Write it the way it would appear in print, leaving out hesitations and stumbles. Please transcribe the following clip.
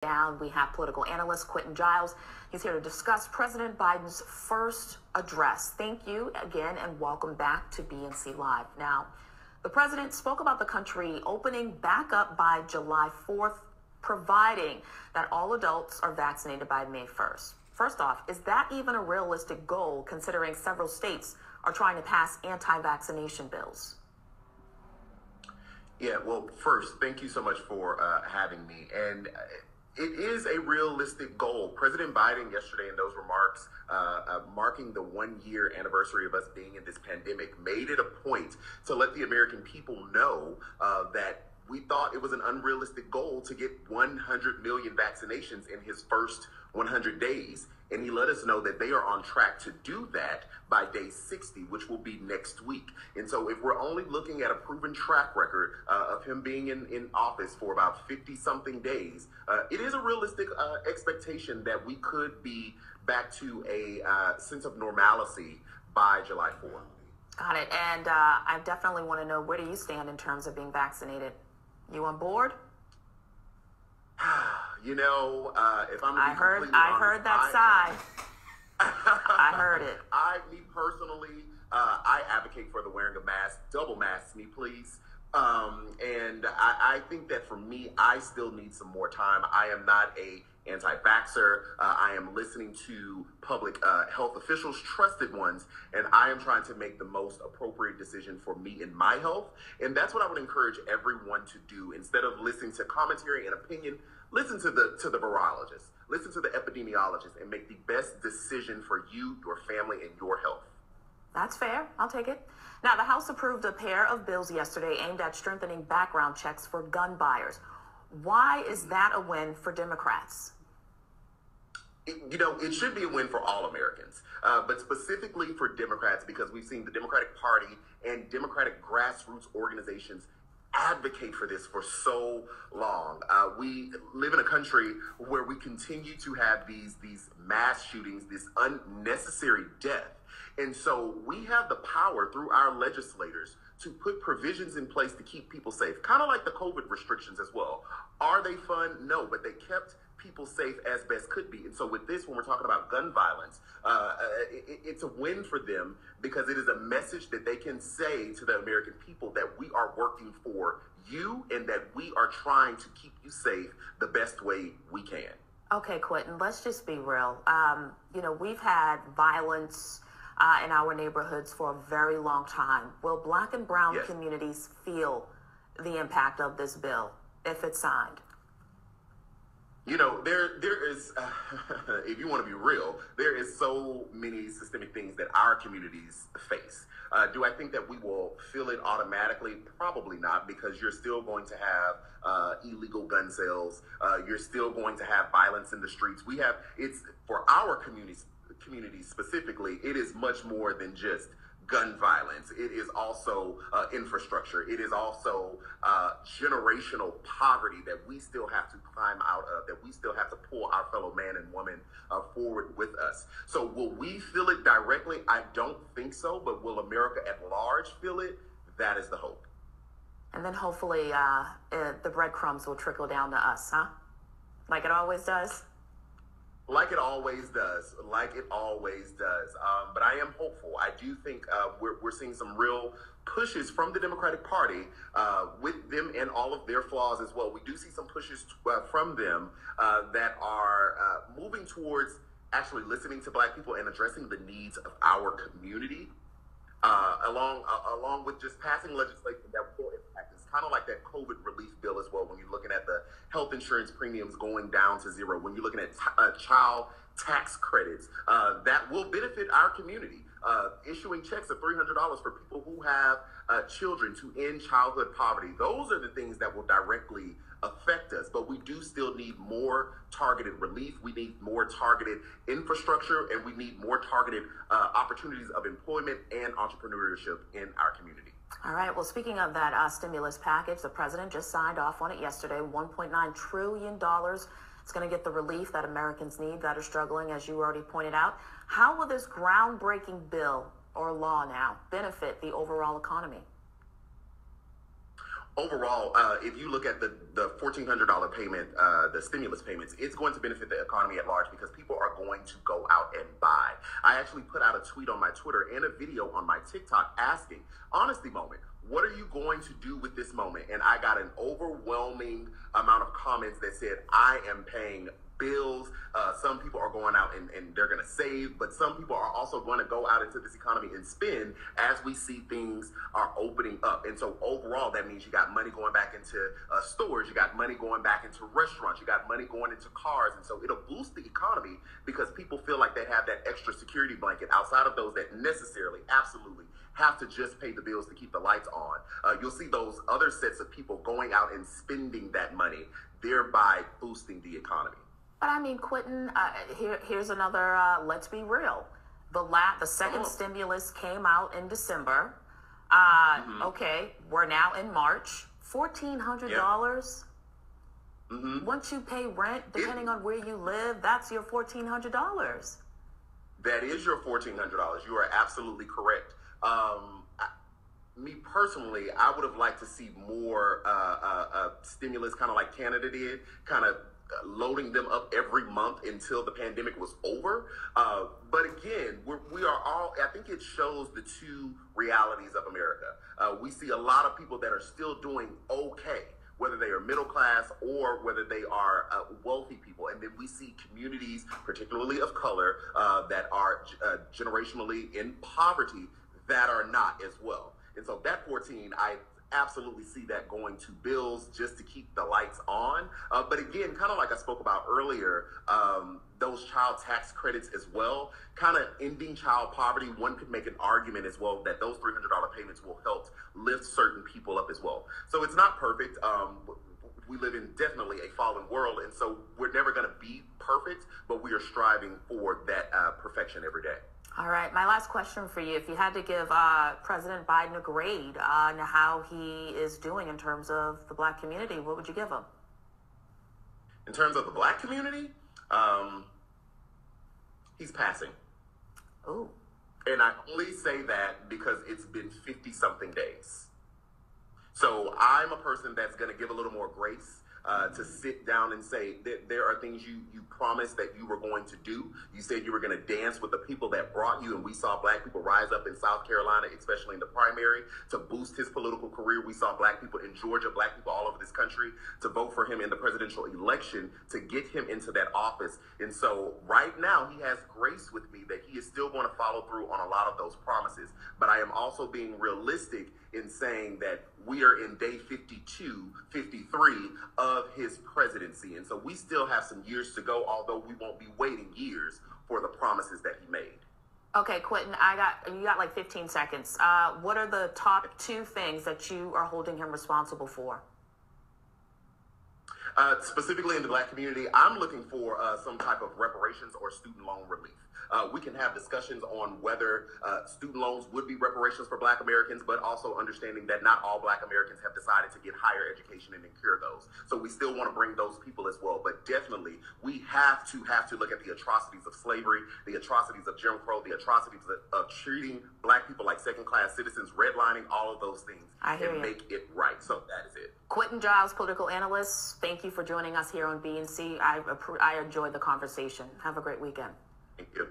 Down, we have political analyst Quentin Giles. He's here to discuss President Biden's first address. Thank you again and welcome back to BNC Live. Now, the president spoke about the country opening back up by July 4th, providing that all adults are vaccinated by May 1st. First off, is that even a realistic goal considering several states are trying to pass anti-vaccination bills? Yeah, well, first, thank you so much for having me. And it is a realistic goal. President Biden yesterday in those remarks, marking the 1 year anniversary of us being in this pandemic, made it a point to let the American people know that we thought it was an unrealistic goal to get 100 million vaccinations in his first 100 days. And he let us know that they are on track to do that by day 60, which will be next week. And so if we're only looking at a proven track record of him being in office for about 50 something days, it is a realistic expectation that we could be back to a sense of normalcy by July 4th. Got it. And I definitely want to know, where do you stand in terms of being vaccinated? You on board? You know, if I'm I heard that sigh. I heard it. Me personally, I advocate for the wearing of masks. Double mask me, please. And I think that for me, I still need some more time. I am not a anti-vaxxer. I am listening to public health officials, trusted ones, and I am trying to make the most appropriate decision for me and my health. And that's what I would encourage everyone to do. Instead of listening to commentary and opinion, listen to the virologist, listen to the epidemiologist, and make the best decision for you, your family, and your health. That's fair. I'll take it. Now, the House approved a pair of bills yesterday aimed at strengthening background checks for gun buyers. Why is that a win for Democrats? It should be a win for all Americans, but specifically for Democrats, because we've seen the Democratic Party and Democratic grassroots organizations advocate for this for so long. We live in a country where we continue to have these mass shootings, this unnecessary death. And so we have the power through our legislators to put provisions in place to keep people safe, kind of like the COVID restrictions as well. Are they fun? No, but they kept people safe as best could be. And so with this, when we're talking about gun violence, it's a win for them because it is a message that they can say to the American people that we are working for you and that we are trying to keep you safe the best way we can. Okay, Quentin, let's just be real. We've had violence in our neighborhoods for a very long time. Will Black and brown Yes. communities feel the impact of this bill if it's signed? There is, if you want to be real, there is so many systemic things that our communities face. Do I think that we will feel it automatically? Probably not, because you're still going to have illegal gun sales. You're still going to have violence in the streets. It's for our communities specifically, it is much more than just gun violence. It is also infrastructure. It is also generational poverty that we still have to climb out of, that we still have to pull our fellow man and woman forward with us. So will we feel it directly? I don't think so, but will America at large feel it? That is the hope. And then hopefully the breadcrumbs will trickle down to us, huh? Like it always does? Like it always does. But I am hopeful. I do think we're seeing some real pushes from the Democratic Party with them and all of their flaws as well. We do see some pushes from them that are moving towards actually listening to Black people and addressing the needs of our community, along with just passing legislation that will impact us. Kind of like that COVID relief bill as well, when you're looking at the health insurance premiums going down to zero, when you're looking at child tax credits, that will benefit our community. Issuing checks of $300 for people who have children to end childhood poverty. Those are the things that will directly affect us, but we do still need more targeted relief. We need more targeted infrastructure, and we need more targeted opportunities of employment and entrepreneurship in our community. All right. Well, speaking of that stimulus package, the president just signed off on it yesterday. $1.9 trillion. It's going to get the relief that Americans need that are struggling, as you already pointed out. How will this groundbreaking bill or law now benefit the overall economy? overall, if you look at the $1,400 payment, the stimulus payments, it's going to benefit the economy at large because people are going to go out and buy. I actually put out a tweet on my Twitter and a video on my TikTok asking, honesty moment, what are you going to do with this moment? And I got an overwhelming amount of comments that said, I am paying bills. Some people are going out and they're going to save, but some people are also going to go out into this economy and spend as we see things are opening up. And so overall, that means you got money going back into stores, you got money going back into restaurants, you got money going into cars. And so it'll boost the economy because people feel like they have that extra security blanket outside of those that necessarily, absolutely have to just pay the bills to keep the lights on. You'll see those other sets of people going out and spending that money, thereby boosting the economy. But I mean, Quentin, here's another, let's be real. The second stimulus came out in December. Okay, we're now in March. $1,400. Once you pay rent, depending on where you live, that's your $1,400. That is your $1,400. You are absolutely correct. Me personally, I would have liked to see more stimulus, kind of like Canada did, kind of loading them up every month until the pandemic was over. But again, we are all, I think it shows the two realities of America. We see a lot of people that are still doing okay, whether they are middle class or whether they are wealthy people. And then we see communities, particularly of color, that are generationally in poverty that are not as well. And so that 14, I absolutely see that going to bills just to keep the lights on. But again, kind of like I spoke about earlier, those child tax credits as well, kind of ending child poverty. One could make an argument as well that those $300 payments will help lift certain people up as well. So it's not perfect. We live in definitely a fallen world, and so we're never going to be perfect, but we are striving for that perfection every day. All right, my last question for you. If you had to give President Biden a grade on how he is doing in terms of the Black community, what would you give him? In terms of the Black community, he's passing. Ooh. And I only say that because it's been 50-something days. So I'm a person that's going to give a little more grace to sit down and say that there are things you promised that you were going to do. You said you were going to dance with the people that brought you, and we saw Black people rise up in South Carolina, especially in the primary, to boost his political career. We saw Black people in Georgia, Black people all over this country to vote for him in the presidential election to get him into that office. And so right now he has grace with me that he is still going to follow through on a lot of those promises. But I am also being realistic in saying that we are in day 52, 53 of his presidency. And so we still have some years to go, although we won't be waiting years for the promises that he made. Okay, Quentin, you got like 15 seconds. What are the top 2 things that you are holding him responsible for? Specifically in the Black community, I'm looking for some type of reparations or student loan relief. We can have discussions on whether student loans would be reparations for Black Americans, but also understanding that not all Black Americans have decided to get higher education and incur those. So we still want to bring those people as well. But definitely, we have to look at the atrocities of slavery, the atrocities of Jim Crow, the atrocities of treating Black people like second-class citizens, redlining, all of those things, and make it right. So that is it. Quentin Giles, political analyst, thank you for joining us here on BNC. I enjoyed the conversation. Have a great weekend. Thank you.